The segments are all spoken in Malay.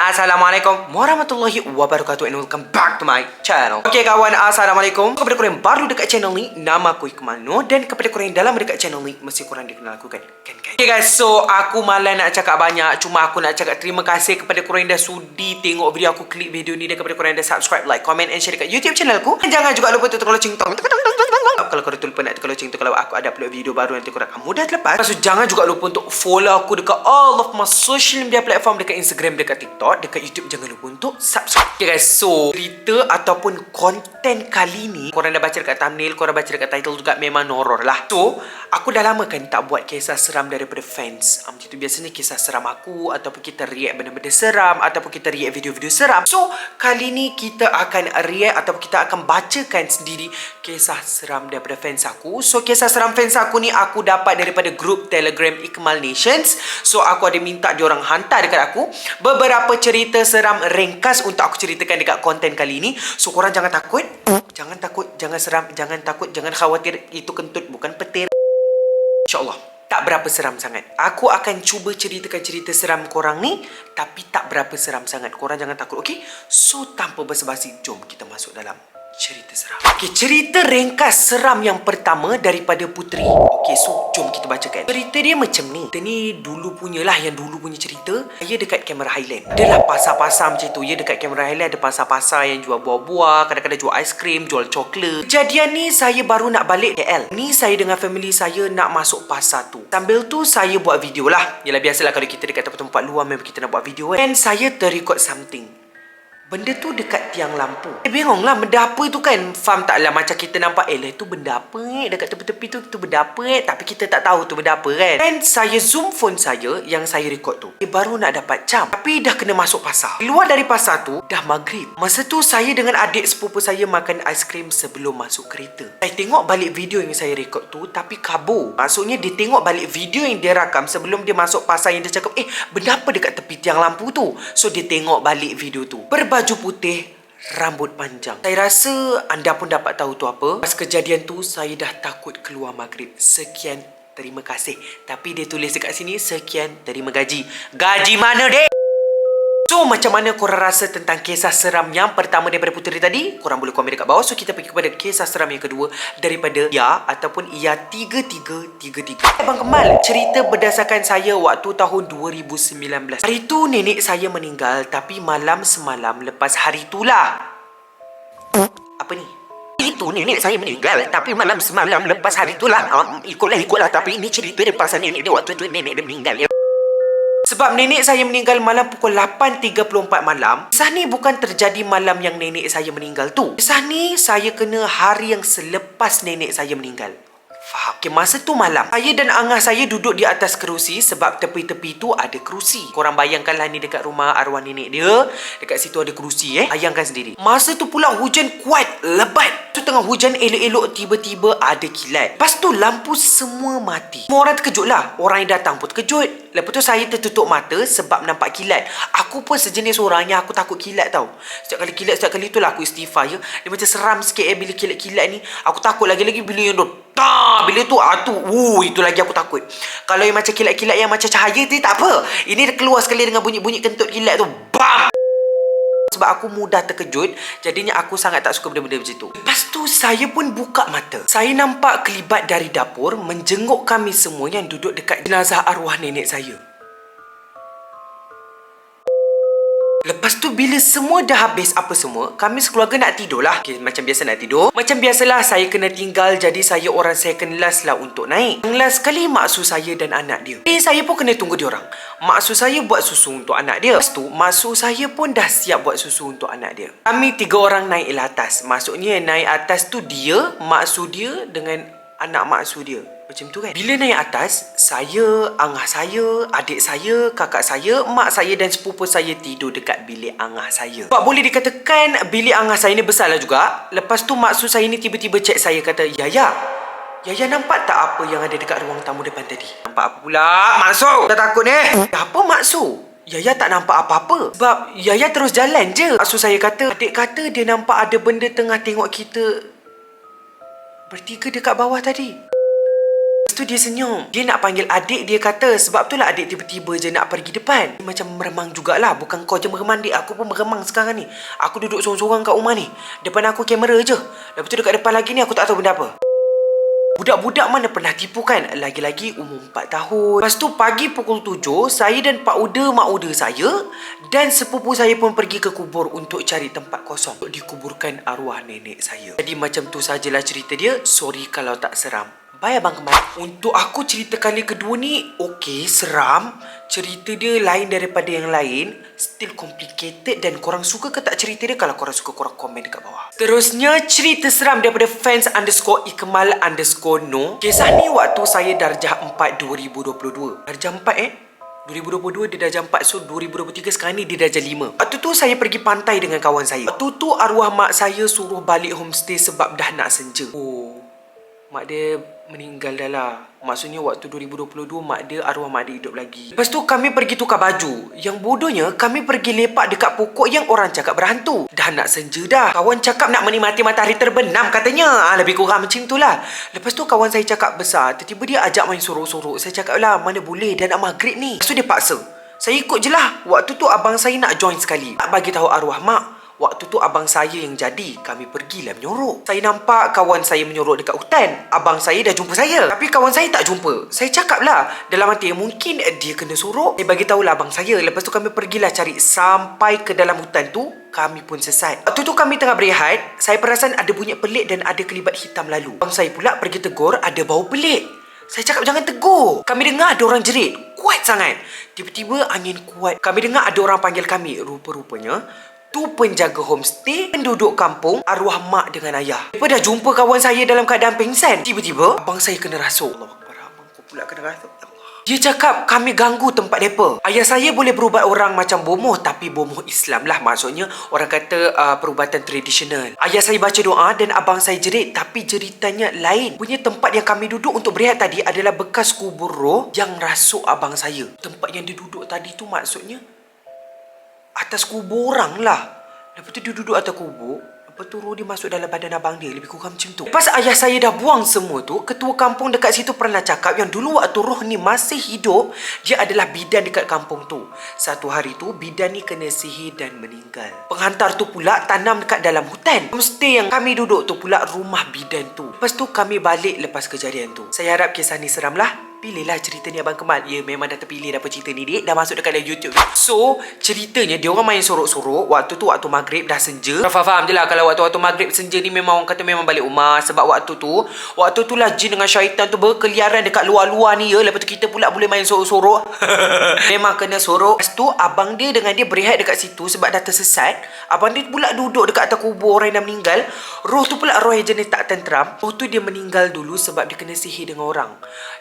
Assalamualaikum warahmatullahi wabarakatuh and welcome back to my channel. Okay kawan, Assalamualaikum. Kepada korang yang baru dekat channel ni, nama aku Iqmal Noor. Dan kepada korang yang dalam dekat channel ni, mesti korang dikenal aku kan? Okay guys, so aku malas nak cakap banyak. Cuma aku nak cakap terima kasih kepada korang yang dah sudi tengok video aku, klik video ni. Dan kepada korang yang dah subscribe, like, comment and share dekat YouTube channel aku. Dan jangan juga lupa tekan lonceng tong. Kalau korang tu lupa nak tekan lonceng tu, kalau aku ada upload video baru nanti korang akan mudah terlepas. So jangan juga lupa untuk follow aku dekat all of my social media platform, dekat Instagram, dekat TikTok, dekat YouTube. Jangan lupa untuk subscribe. Okay guys, so cerita ataupun konten kali ni, korang dah baca dekat thumbnail, korang baca dekat title juga, memang horror lah. So aku dah lama kan tak buat kisah seram daripada fans. Macam tu biasanya kisah seram aku, ataupun kita react benda-benda seram, ataupun kita react video-video seram. So kali ni kita akan react ataupun kita akan bacakan sendiri kisah seram daripada fans aku. So kisah seram fans aku ni aku dapat daripada grup Telegram Iqmal Nations. So aku ada minta diorang hantar dekat aku beberapa cerita seram ringkas untuk aku ceritakan dekat konten kali ni. So korang jangan takut, jangan takut, jangan seram, jangan takut, jangan khawatir. Itu kentut bukan petir. InsyaAllah tak berapa seram sangat. Aku akan cuba ceritakan cerita seram korang ni, tapi tak berapa seram sangat. Korang jangan takut, okay? So tanpa basa-basi, jom kita masuk dalam cerita seram. Okay, cerita ringkas seram yang pertama daripada Puteri. Okay, so jom kita bacakan. Cerita dia macam ni. Cerita ni dulu punya lah, yang dulu punya cerita. Dia dekat Cameron Highland. Adalah pasar-pasar macam tu. Dia dekat Cameron Highland ada pasar-pasar yang jual buah-buah, kadang-kadang jual aiskrim, jual coklat. Kejadian ni saya baru nak balik KL. Ni saya dengan family saya nak masuk pasar tu. Sambil tu saya buat video lah. Yalah biasalah kalau kita dekat tempat-tempat luar memang kita nak buat video kan. And saya terrecord something. Benda tu dekat tiang lampu. Bingung lah benda apa tu kan. Faham tak lah, macam kita nampak lah itu benda apa dekat tepi-tepi tu, itu benda apa tapi kita tak tahu tu benda apa kan. Dan saya zoom phone saya yang saya record tu, baru nak dapat jam, tapi dah kena masuk pasar. Keluar dari pasar tu dah maghrib. Masa tu saya dengan adik sepupu saya makan aiskrim sebelum masuk kereta. Saya tengok balik video yang saya record tu, tapi kabur. Maksudnya dia tengok balik video yang dia rakam sebelum dia masuk pasar, yang dia cakap benda apa dekat tepi tiang lampu tu. So dia tengok balik video tu. Baju putih, rambut panjang. Saya rasa anda pun dapat tahu tu apa. Pas kejadian tu, saya dah takut keluar maghrib. Sekian, terima kasih. Tapi dia tulis dekat sini, sekian, terima gaji. Gaji mana, dek? So, macam mana korang rasa tentang kisah seram yang pertama daripada Puteri tadi? Korang boleh komen dekat bawah. So, kita pergi kepada kisah seram yang kedua daripada Ia ataupun Ia 3333. Abang Kemal, cerita berdasarkan saya waktu tahun 2019. Hari tu nenek saya meninggal, tapi malam semalam lepas hari itulah. Apa ni? Itu nenek saya meninggal, tapi malam semalam lepas hari itulah. Ikutlah, tapi ini cerita dia pasal nenek dia waktu tu nenek dia meninggal. Sebab nenek saya meninggal malam pukul 8.34 malam. Kisah ni bukan terjadi malam yang nenek saya meninggal tu. Kisah ni saya kena hari yang selepas nenek saya meninggal. Faham? Okay, masa tu malam, saya dan angah saya duduk di atas kerusi sebab tepi-tepi tu ada kerusi. Korang bayangkanlah ni dekat rumah arwah nenek dia. Dekat situ ada kerusi Bayangkan sendiri. Masa tu pula hujan kuat, lebat. Tu tengah hujan elok-elok, tiba-tiba ada kilat. Lepas tu lampu semua mati. Semua orang terkejut lah. Orang yang datang pun terkejut. Lepas tu saya tertutup mata sebab nampak kilat. Aku pun sejenis orang yang aku takut kilat tau. Setiap kali kilat, setiap kali tu lah aku istighfar ya. Dia macam seram sikit bila kilat-kilat ni. Aku takut lagi-lagi bila yang bila tu itu lagi aku takut. Kalau yang macam kilat-kilat yang macam cahaya tu tak apa. Ini dia keluar sekali dengan bunyi-bunyi kentut kilat tu. Bam! Sebab aku mudah terkejut, jadinya aku sangat tak suka benda-benda macam tu. Lepas tu saya pun buka mata. Saya nampak kelibat dari dapur menjenguk kami semua yang duduk dekat jenazah arwah nenek saya. Lepas tu bila semua dah habis apa semua, kami sekeluarga nak tidur lah. Okay, macam biasa nak tidur. Macam biasalah saya kena tinggal, jadi saya orang second last lah untuk naik. Yang last sekali maksu saya dan anak dia. Jadi saya pun kena tunggu diorang. Maksu saya buat susu untuk anak dia. Lepas tu maksu saya pun dah siap buat susu untuk anak dia. Kami 3 orang naik atas. Maksudnya naik atas tu dia, maksu dia dengan anak maksu dia. Macam tu kan. Bila naik atas, saya, angah saya, adik saya, kakak saya, mak saya dan sepupu saya tidur dekat bilik angah saya. Sebab boleh dikatakan bilik angah saya ni besar lah juga. Lepas tu maksud saya ni tiba-tiba cek saya, kata, Yaya nampak tak apa yang ada dekat ruang tamu depan tadi? Nampak apa pula? Maksud? Dah takut ni? Apa maksud? Yaya tak nampak apa-apa. Sebab Yaya terus jalan je. Maksud saya kata, adik kata dia nampak ada benda tengah tengok kita bertiga dekat bawah tadi. Lepas tu dia senyum. Dia nak panggil adik, dia kata sebab tu lah adik tiba-tiba je nak pergi depan. Macam meremang jugalah. Bukan kau je meremang dik, aku pun meremang sekarang ni. Aku duduk sorang-sorang kat rumah ni. Depan aku kamera je. Lepas tu dekat depan lagi ni aku tak tahu benda apa. Budak-budak mana pernah tipu kan? Lagi-lagi umur 4 tahun. Lepas tu pagi pukul 7, saya dan Pak Uda, Mak Uda saya dan sepupu saya pun pergi ke kubur untuk cari tempat kosong untuk dikuburkan arwah nenek saya. Jadi macam tu sajalah cerita dia. Sorry kalau tak seram. Bye Abang Kemal. Untuk aku cerita kali kedua ni okey, seram. Cerita dia lain daripada yang lain. Still complicated. Dan korang suka ke tak cerita dia? Kalau korang suka, korang komen dekat bawah. Terusnya cerita seram daripada fans_ikmal_no. Kisah ni waktu saya darjah 4 2022. Darjah 4 2022 dia darjah 4. So 2023 sekarang ni dia darjah 5. Waktu tu saya pergi pantai dengan kawan saya. Waktu tu arwah mak saya suruh balik homestay sebab dah nak senja. Oh, mak dia meninggal dah lah. Maksudnya waktu 2022 arwah mak dia hidup lagi. Lepas tu kami pergi tukar baju. Yang bodohnya kami pergi lepak dekat pokok yang orang cakap berhantu. Dah nak senja dah. Kawan cakap nak menikmati matahari terbenam katanya. Lebih kurang macam tu lah. Lepas tu kawan saya cakap besar. Tiba-tiba dia ajak main sorok-sorok. Saya cakap lah mana boleh, dah nak maghrib ni. Lepas tu dia paksa. Saya ikut je lah. Waktu tu abang saya nak join sekali. Nak bagi tahu arwah mak. Waktu tu abang saya yang jadi. Kami pergilah menyorok. Saya nampak kawan saya menyorok dekat hutan. Abang saya dah jumpa saya. Tapi kawan saya tak jumpa. Saya cakap lah dalam hati, mungkin dia kena sorok. Saya bagi tahulah abang saya. Lepas tu kami pergilah cari. Sampai ke dalam hutan tu, kami pun sesat. Waktu tu kami tengah berehat. Saya perasan ada bunyi pelik dan ada kelibat hitam lalu. Abang saya pula pergi tegur, ada bau pelik. Saya cakap jangan tegur. Kami dengar ada orang jerit. Kuat sangat. Tiba-tiba angin kuat. Kami dengar ada orang panggil kami. Rupa-rupanya tu penjaga homestay, penduduk kampung, arwah mak dengan ayah. Mereka dah jumpa kawan saya dalam keadaan pingsan. Tiba-tiba abang saya kena rasuk. Allah Akbar, abang ku pula kena rasuk. Dia cakap kami ganggu tempat mereka. Ayah saya boleh berubat orang macam bomoh, tapi bomoh Islam lah. Maksudnya orang kata perubatan tradisional. Ayah saya baca doa dan abang saya jerit. Tapi jeritannya lain. Punya tempat yang kami duduk untuk berehat tadi adalah bekas kubur roh yang rasuk abang saya. Tempat yang dia duduk tadi tu maksudnya atas kubur orang lah. Lepas tu dia duduk atas kubur. Lepas tu roh dia masuk dalam badan abang dia. Lebih kurang macam tu. Lepas ayah saya dah buang semua tu, ketua kampung dekat situ pernah cakap yang dulu waktu roh ni masih hidup, dia adalah bidan dekat kampung tu. Satu hari tu bidan ni kena sihir dan meninggal. Penghantar tu pula tanam dekat dalam hutan. Homestay yang kami duduk tu pula rumah bidan tu. Lepas tu kami balik lepas kejadian tu. Saya harap kisah ni seram lah. Pilihlah cerita ni Abang Kemal. Ya, memang dah terpilih dah cerita ni, dik. Dah masuk dekat dalam YouTube. So, ceritanya dia orang main sorok-sorok. Waktu tu waktu maghrib dah senja. Faham je lah kalau waktu maghrib senja ni memang orang kata memang balik rumah. Sebab waktu tu lah jin dengan syaitan tu berkeliaran dekat luar-luar ni ya. Lepas tu kita pula boleh main sorok-sorok. Memang kena sorok. Lepas tu abang dia dengan dia berehat dekat situ sebab dah tersesat. Abang dia pula duduk dekat atas kubur orang yang dah meninggal. Roh tu pula roh yang jenis tak tenteram. Roh tu dia meninggal dulu sebab dia kena sihir dengan orang.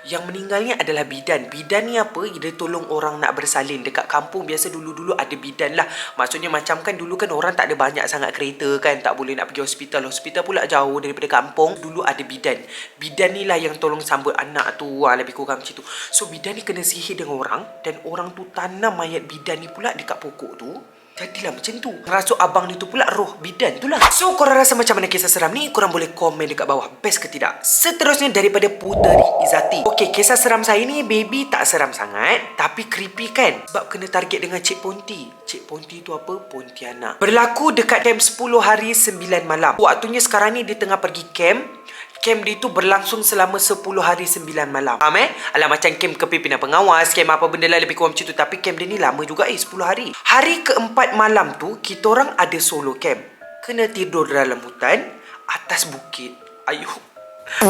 Yang meninggalnya adalah bidan. Bidan ni apa? Dia tolong orang nak bersalin. Dekat kampung biasa dulu-dulu ada bidan lah. Maksudnya macam kan dulu kan orang tak ada banyak sangat kereta kan. Tak boleh nak pergi hospital. Hospital pula jauh daripada kampung. Dulu ada bidan. Bidan ni lah yang tolong sambut anak tu. Lebih kurang macam tu. So bidan ni kena sihir dengan orang. Dan orang tu tanam mayat bidan ni pula dekat pokok tu. Jadilah macam tu. Rasuk abang ni tu pula roh bidan tu lah. So korang rasa macam mana kisah seram ni? Korang boleh komen dekat bawah. Best ke tidak? Seterusnya daripada Puteri Izati. Okey, kisah seram saya ni baby tak seram sangat. Tapi creepy kan? Sebab kena target dengan Cik Ponti. Cik Ponti tu apa? Pontianak. Berlaku dekat camp 10 hari 9 malam. Waktunya sekarang ni dia tengah pergi camp. Camp dia tu berlangsung selama 10 hari 9 malam. Faham Alah macam camp kepimpinan pengawas, camp apa benda lah lebih kurang macam tu. Tapi camp dia ni lama juga 10 hari. Hari keempat malam tu, kita orang ada solo camp. Kena tidur dalam hutan, atas bukit. Ayuh.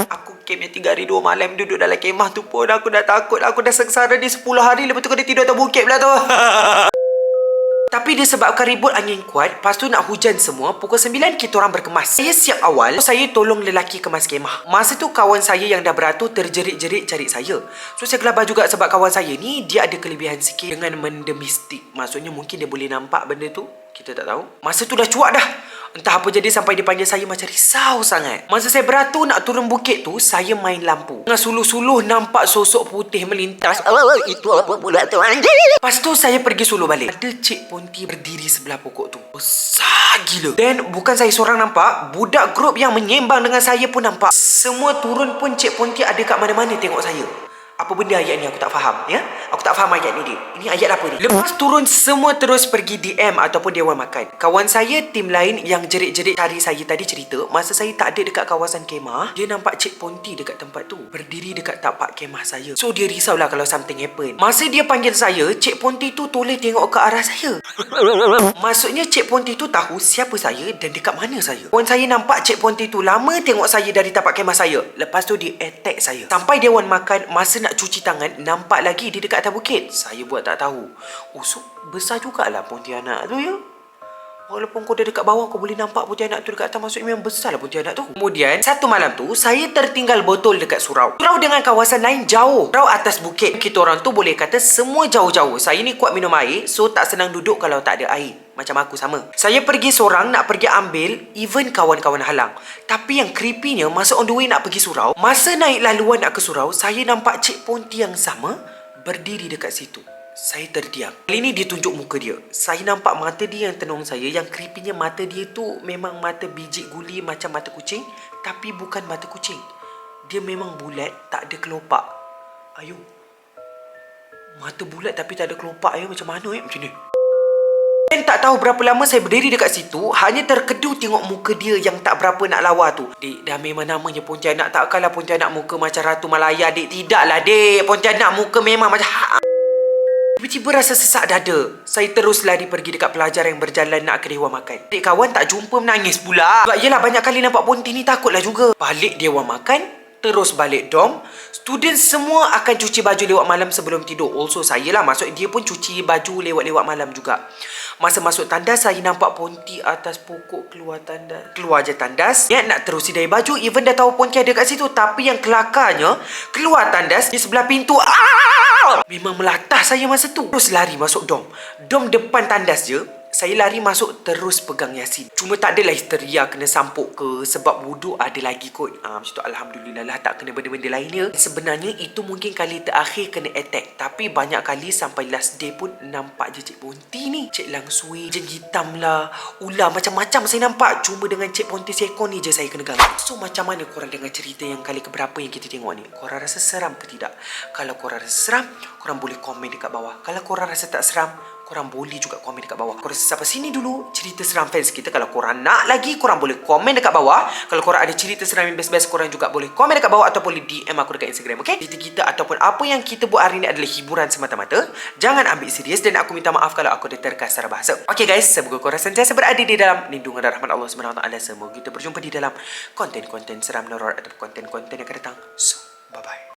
Aku camp yang 3 hari 2 malam duduk dalam kemah tu pun aku dah takut. Aku dah sengsara ni 10 hari. Lepas tu kena tidur atas bukit pula tu. Tapi disebabkan ribut angin kuat, lepas tu nak hujan semua, pukul 9 kita orang berkemas. Saya siap awal, saya tolong lelaki kemas kemah. Masa tu kawan saya yang dah beratur terjerit-jerit cari saya. So saya gelabah juga sebab kawan saya ni dia ada kelebihan sikit dengan benda mistik. Maksudnya mungkin dia boleh nampak benda tu. Kita tak tahu. Masa tu dah cuak dah. Entah apa jadi sampai dia panggil saya macam risau sangat. Masa saya beratur nak turun bukit tu, saya main lampu. Dengan suluh-suluh nampak sosok putih melintas. Itu apa pula tu anjing? Lepas tu saya pergi suluh balik. Ada Cik Ponti berdiri sebelah pokok tu. Besar gila. Dan bukan saya seorang nampak, budak grup yang menyembang dengan saya pun nampak. Semua turun pun Cik Ponti ada kat mana-mana tengok saya. Apa benda ayat ni aku tak faham ya? Aku tak faham ayat ni dia. Ini ayat apa ni? Lepas turun semua terus pergi DM ataupun dewan makan. Kawan saya tim lain yang jerit-jerit cari saya tadi cerita, masa saya tak ada dekat kawasan kemah, dia nampak Cik Ponti dekat tempat tu, berdiri dekat tapak kemah saya. So dia risaulah kalau something happen. Masa dia panggil saya, Cik Ponti tu toleh tengok ke arah saya. Maksudnya Cik Ponti tu tahu siapa saya dan dekat mana saya. Kawan saya nampak Cik Ponti tu lama tengok saya dari tapak kemah saya. Lepas tu dia attack saya. Sampai dewan makan, masa nak cuci tangan, nampak lagi dia dekat atas bukit. Saya buat tak tahu. So besar jugalah Pontianak tu ya. Walaupun kau dah dekat bawah, kau boleh nampak Pontianak tu dekat atas. Maksudnya memang besar lah Pontianak tu. Kemudian satu malam tu, saya tertinggal botol dekat surau. Surau dengan kawasan lain jauh. Surau atas bukit. Kita orang tu boleh kata semua jauh-jauh. Saya ni kuat minum air, so tak senang duduk kalau tak ada air. Macam aku sama. Saya pergi seorang nak pergi ambil, even kawan-kawan halang. Tapi yang creepy-nya, masa on the way nak pergi surau, masa naik laluan nak ke surau, saya nampak Cik Ponti yang sama berdiri dekat situ. Saya terdiam. Kali ni dia tunjuk muka dia. Saya nampak mata dia yang tenung saya. Yang creepy-nya mata dia tu memang mata biji guli macam mata kucing. Tapi bukan mata kucing. Dia memang bulat, tak ada kelopak. Ayo. Mata bulat tapi tak ada kelopak ya. Macam mana macam ni? Dan tak tahu berapa lama saya berdiri dekat situ, hanya terkedu tengok muka dia yang tak berapa nak lawa tu. Dik, dah memang namanya Pontianak. Takkanlah Pontianak muka macam Ratu Malaya, dik. Tidaklah, dik. Pontianak muka memang macam... Tiba-tiba rasa sesak dada. Saya terus lari pergi dekat pelajar yang berjalan nak ke dewan makan. Adik kawan tak jumpa menangis pula. Sebab yelah banyak kali nampak Ponti ni takutlah juga. Balik dewan makan, terus balik dom. Student semua akan cuci baju lewat malam sebelum tidur. Also saya lah, maksud dia pun cuci baju lewat-lewat malam juga. Masa masuk tandas, saya nampak Ponti atas pokok keluar tandas. Keluar je tandas. Niat nak terus sidai baju, even dah tahu Ponti ada kat situ. Tapi yang kelakarnya, keluar tandas di sebelah pintu. Memang melatah saya masa tu. Terus lari masuk dom. Dom depan tandas je. Saya lari masuk terus pegang Yasin. Cuma tak adalah histeria kena sampuk ke. Sebab wuduk ada lagi kot. Macam tu Alhamdulillah lah tak kena benda-benda lainnya. Sebenarnya itu mungkin kali terakhir kena attack. Tapi banyak kali sampai last day pun nampak je Cik Ponti ni. Cik Langsui, jeng hitam lah, ular macam-macam saya nampak. Cuma dengan Cik Ponti seekor ni je saya kena ganggu. So macam mana korang dengan cerita yang kali keberapa yang kita tengok ni? Korang rasa seram ke tidak? Kalau korang rasa seram, korang boleh komen dekat bawah. Kalau korang rasa tak seram, korang boleh juga komen dekat bawah. Korang sampai sini dulu cerita seram fans kita. Kalau korang nak lagi, korang boleh komen dekat bawah. Kalau korang ada cerita seram yang best-best, korang juga boleh komen dekat bawah atau boleh DM aku dekat Instagram, okay? Cerita kita ataupun apa yang kita buat hari ni adalah hiburan semata-mata. Jangan ambil serius dan aku minta maaf kalau aku ada terkasar bahasa. Okay guys, semoga korang sentiasa berada di dalam lindungan dan rahmat Allah SWT. Semoga kita berjumpa di dalam konten-konten seram, horor atau konten-konten yang akan datang. So, bye-bye.